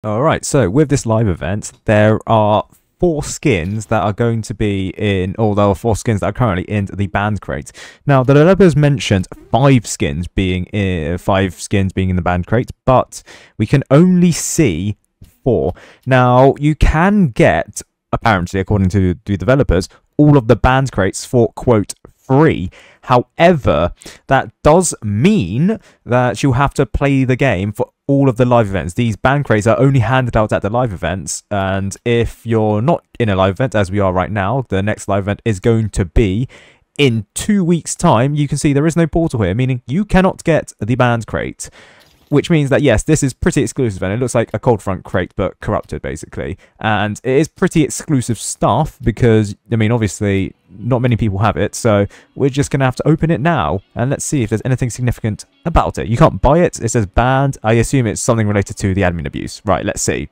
Alright, so with this live event, there are 4 skins that are going to be in, or there are 4 skins that are currently in the banned crate. Now, the developers mentioned 5 skins being in the banned crate, but we can only see 4. Now, you can get, apparently, according to the developers, all of the banned crates for, quote, free. However, that does mean that you'll have to play the game for all of the live events. These banned crates are only handed out at the live events, and if you're not in a live event, as we are right now, the next live event is going to be in 2 weeks' time. You can see there is no portal here, meaning you cannot get the banned crate. Which means that, yes, this is pretty exclusive, and it looks like a cold front crate, but corrupted, basically. And it is pretty exclusive stuff, because, I mean, obviously, not many people have it, so we're just going to have to open it now, and let's see if there's anything significant about it. You can't buy it, it says banned. I assume it's something related to the admin abuse. Right, let's see.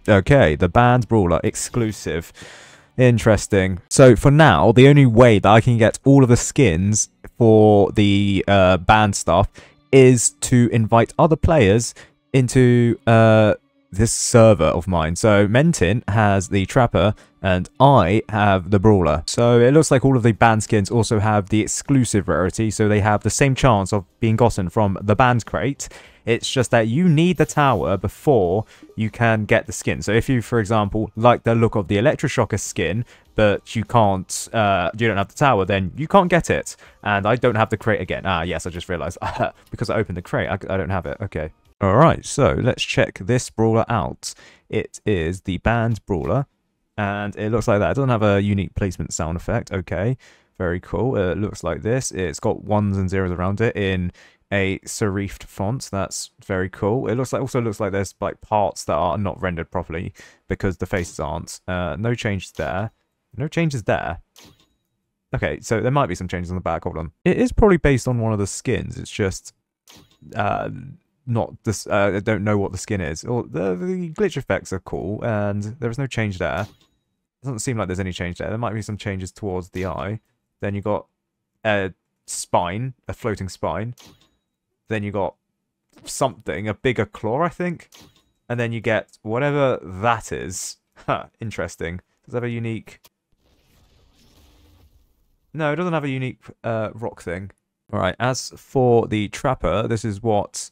Okay, the Banned Brawler exclusive. Interesting. So for now, the only way that I can get all of the skins for the banned stuff is to invite other players into this server of mine. So Mentin has the Trapper and I have the Brawler. So it looks like all of the banned skins also have the exclusive rarity, so they have the same chance of being gotten from the banned crate. It's just that you need the tower before you can get the skin. So if you, for example, like the look of the Electroshocker skin, but you can't, you don't have the tower, then you can't get it. And I don't have the crate again. Ah, yes, I just realized. Because I opened the crate, I don't have it. Okay. Alright, so let's check this Brawler out. It is the Banned Brawler, and it looks like that. It doesn't have a unique placement sound effect. Okay, very cool. It looks like this. It's got 1s and 0s around it in a serifed font. That's very cool. It looks like, also looks like there's like parts that are not rendered properly because the faces aren't. No changes there. No changes there. Okay, so there might be some changes on the back. Hold on. It is probably based on one of the skins. It's just not this. I don't know what the skin is. Or the glitch effects are cool, and there is no change there. Doesn't seem like there's any change there. There might be some changes towards the eye. Then you got a spine, a floating spine. Then you got something, a bigger claw, I think. And then you get whatever that is. Huh, interesting. Does it have a unique... No, it doesn't have a unique rock thing. Alright, as for the Trapper, this is what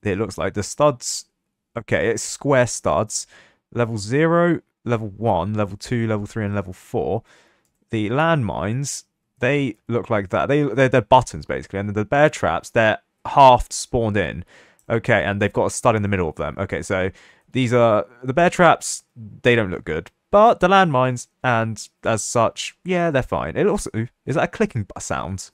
it looks like. The studs... Okay, it's square studs. Level 0, level 1, level 2, level 3, and level 4. The landmines, they look like that. They're buttons, basically. And the bear traps, they're half spawned in. Okay, and they've got a stud in the middle of them. Okay, so these are the bear traps. They don't look good, but the landmines, and as such, yeah, they're fine. It also, is that a clicking sound?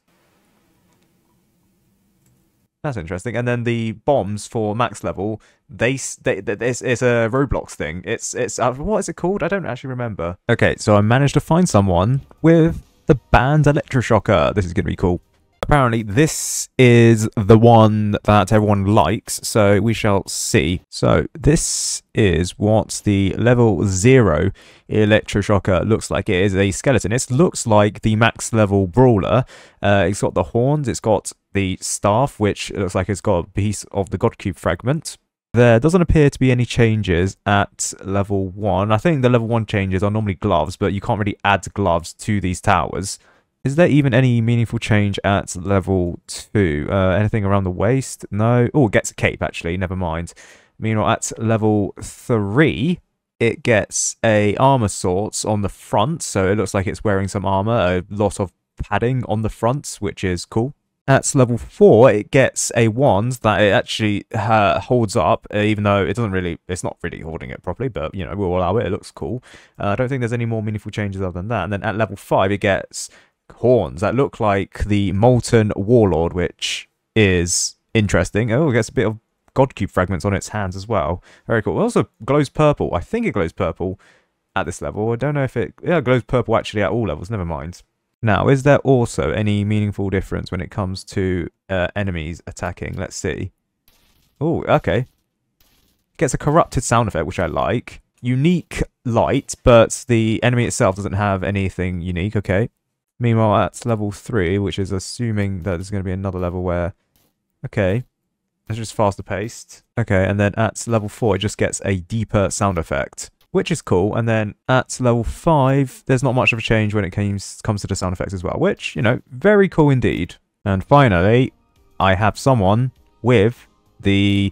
That's interesting. And then the bombs for max level, it's a Roblox thing. It's what is it called? I don't actually remember. Okay, so I managed to find someone with the banned Electroshocker. This is gonna be cool. Apparently, this is the one that everyone likes, so we shall see. So, this is what the level 0 Electroshocker looks like. It is a skeleton. It looks like the max level Brawler. It's got the horns, it's got the staff, which looks like it's got a piece of the God Cube fragment. There doesn't appear to be any changes at level 1. I think the level 1 changes are normally gloves, but you can't really add gloves to these towers. Is there even any meaningful change at level 2? Anything around the waist? No. Oh, it gets a cape, actually. Never mind. Meanwhile, at level 3, it gets a armor sorts on the front. So it looks like it's wearing some armor. A lot of padding on the front, which is cool. At level 4, it gets a wand that it actually holds up, even though it doesn't really, it's not really holding it properly, but, you know, we'll allow it. It looks cool. I don't think there's any more meaningful changes other than that. And then at level 5, it gets horns that look like the Molten Warlord, which is interesting. Oh, it gets a bit of God Cube fragments on its hands as well. Very cool. It also glows purple. I think it glows purple at this level. I don't know if it... Yeah, it glows purple actually at all levels. Never mind. Now, is there also any meaningful difference when it comes to enemies attacking? Let's see. Oh, okay. It gets a corrupted sound effect, which I like. Unique light, but the enemy itself doesn't have anything unique. Okay. Meanwhile, at level 3, which is assuming that there's going to be another level where... Okay, it's just faster paced. Okay, and then at level 4, it just gets a deeper sound effect, which is cool. And then at level 5, there's not much of a change when it comes to the sound effects as well, which, you know, very cool indeed. And finally, I have someone with the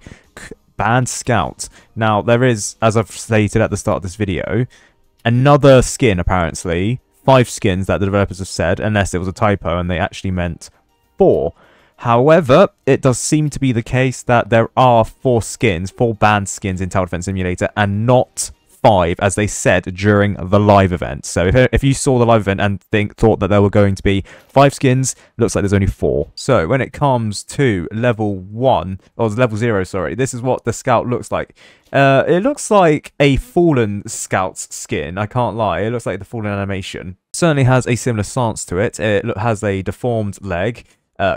Banned Scout. Now, there is, as I've stated at the start of this video, another skin, apparently. 5 skins that the developers have said, unless it was a typo and they actually meant 4. However, it does seem to be the case that there are 4 skins, 4 banned skins in Tower Defense Simulator, and not 5, as they said during the live event. So if you saw the live event and thought that there were going to be 5 skins, looks like there's only 4. So when it comes to level 1, or level 0, sorry, this is what the Scout looks like. It looks like a Fallen Scout's skin, I can't lie. It looks like the Fallen animation. Certainly has a similar stance to it. It has a deformed leg,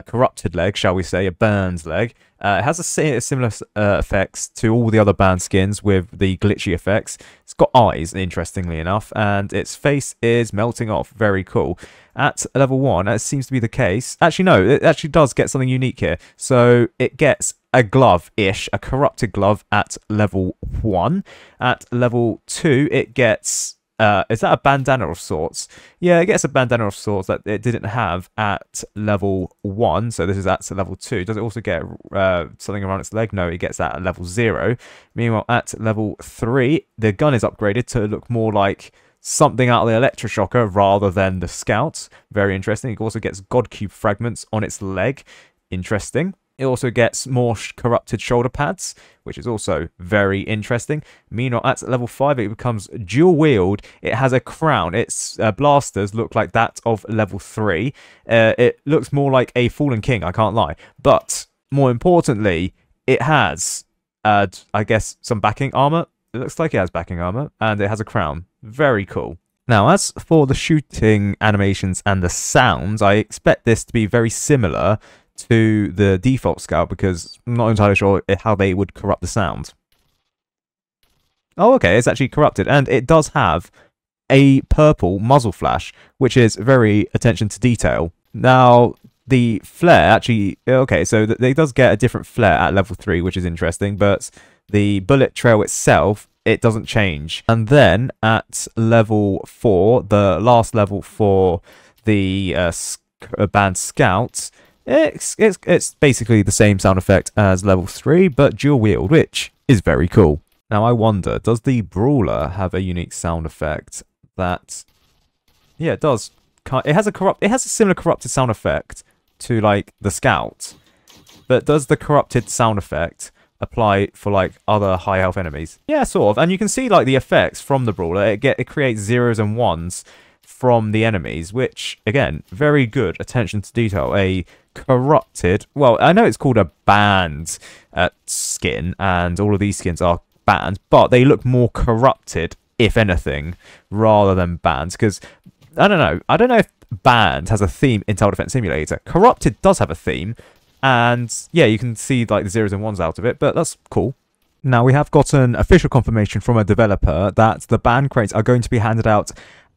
corrupted leg, shall we say, a burned leg. It has a similar effects to all the other banned skins with the glitchy effects. It's got eyes, interestingly enough, and its face is melting off. Very cool. At level 1, as seems to be the case. Actually, no, it actually does get something unique here. So it gets a glove-ish, a corrupted glove at level 1. At level 2, it gets... is that a bandana of sorts? Yeah, it gets a bandana of sorts that it didn't have at level 1. So this is at level 2. Does it also get something around its leg? No, it gets that at level 0. Meanwhile, at level 3, the gun is upgraded to look more like something out of the electroshocker rather than the Scout. Very interesting. It also gets God Cube fragments on its leg. Interesting. It also gets more corrupted shoulder pads, which is also very interesting. Meanwhile, at level 5, it becomes dual wield. It has a crown. Its blasters look like that of level 3. It looks more like a Fallen King, I can't lie. But more importantly, it has, I guess, some backing armor. It looks like it has backing armor, and it has a crown. Very cool. Now, as for the shooting animations and the sounds, I expect this to be very similar to the default Scout, because I'm not entirely sure how they would corrupt the sound. Oh, okay, it's actually corrupted, and it does have a purple muzzle flash, which is very attention to detail. Now, the flare actually... Okay, so it does get a different flare at level 3, which is interesting, but the bullet trail itself, it doesn't change. And then at level 4, the last level for the Banned Scout, it's basically the same sound effect as level 3, but dual wield, which is very cool. Now I wonder, does the Brawler have a unique sound effect that... Yeah, it does. It has a similar corrupted sound effect to like the Scout, but does the corrupted sound effect apply for like other high health enemies? Yeah, sort of. And you can see like the effects from the Brawler. It creates zeros and ones from the enemies, which again, very good attention to detail. A corrupted, well, I know it's called a banned skin, and all of these skins are banned, but they look more corrupted, if anything, rather than banned, because I don't know if banned has a theme in Tower Defense Simulator. Corrupted does have a theme, and yeah, you can see like the zeros and ones out of it, but that's cool. Now we have gotten official confirmation from a developer that the banned crates are going to be handed out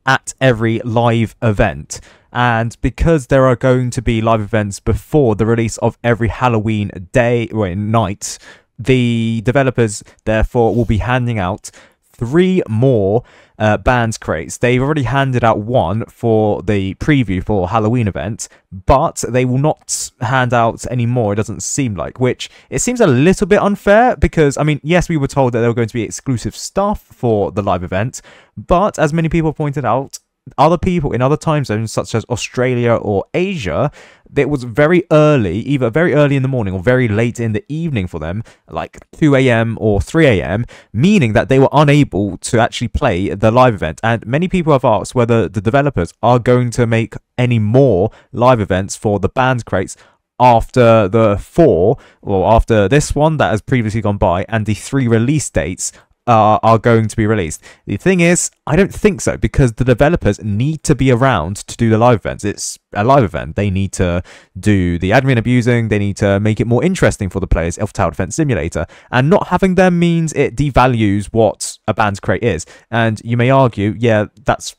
at every live event. And because there are going to be live events before the release of every Halloween night, the developers therefore will be handing out 3 more banned crates. They've already handed out 1 for the preview for Halloween event, but they will not hand out any more, it doesn't seem like, which it seems a little bit unfair because, I mean, yes, we were told that there were going to be exclusive stuff for the live event, but as many people pointed out, other people in other time zones such as Australia or Asia, it was very early, either very early in the morning or very late in the evening for them, like 2 a.m. or 3 a.m, meaning that they were unable to actually play the live event. And many people have asked whether the developers are going to make any more live events for the banned crates after the 4, or after this one that has previously gone by, and the 3 release dates are going to be released. The thing is, I don't think so, because the developers need to be around to do the live events. It's a live event. They need to do the admin abusing. They need to make it more interesting for the players of Tower Defense Simulator. And not having them means it devalues what a banned crate is. And you may argue, yeah, that's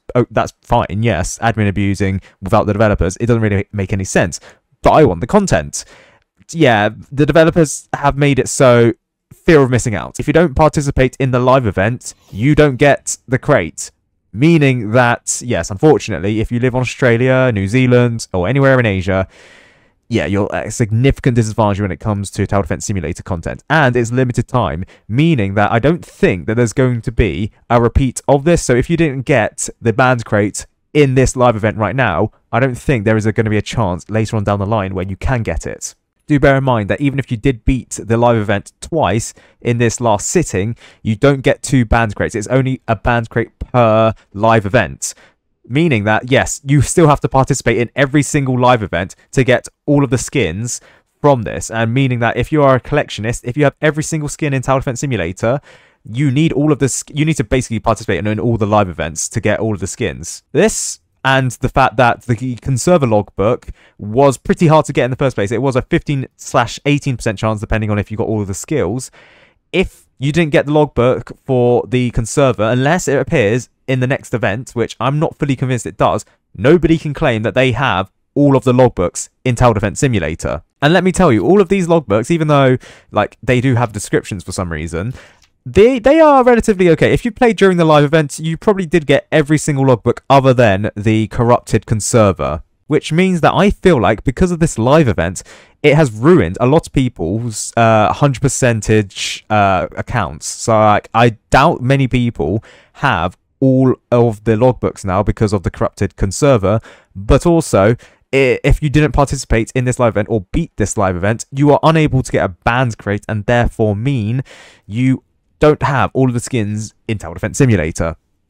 fine. Yes, admin abusing without the developers, it doesn't really make any sense. But I want the content. Yeah, the developers have made it so fear of missing out. If you don't participate in the live event, you don't get the crate. Meaning that, yes, unfortunately, if you live in Australia, New Zealand, or anywhere in Asia, yeah, you're at a significant disadvantage when it comes to Tower Defense Simulator content. And it's limited time, meaning that I don't think that there's going to be a repeat of this. So if you didn't get the banned crate in this live event right now, I don't think there is going to be a chance later on down the line where you can get it. Do bear in mind that even if you did beat the live event twice in this last sitting, you don't get 2 banned crates. It's only a banned crate per live event. Meaning that, yes, you still have to participate in every single live event to get all of the skins from this. And meaning that if you are a collectionist, if you have every single skin in Tower Defense Simulator, you need all of this. You need to basically participate in all the live events to get all of the skins. This, and the fact that the conserver logbook was pretty hard to get in the first place. It was a 15/18% chance, depending on if you got all of the skills. If you didn't get the logbook for the conserver, unless it appears in the next event, which I'm not fully convinced it does, nobody can claim that they have all of the logbooks in Tower Defense Simulator. And let me tell you, all of these logbooks, even though like they do have descriptions for some reason, they are relatively okay. If you played during the live event, you probably did get every single logbook other than the corrupted conserver. Which means that I feel like because of this live event, it has ruined a lot of people's 100% accounts. So like, I doubt many people have all of the logbooks now because of the corrupted conserver. But also, if you didn't participate in this live event or beat this live event, you are unable to get a banned crate and therefore mean you don't have all of the skins in Tower Defense Simulator.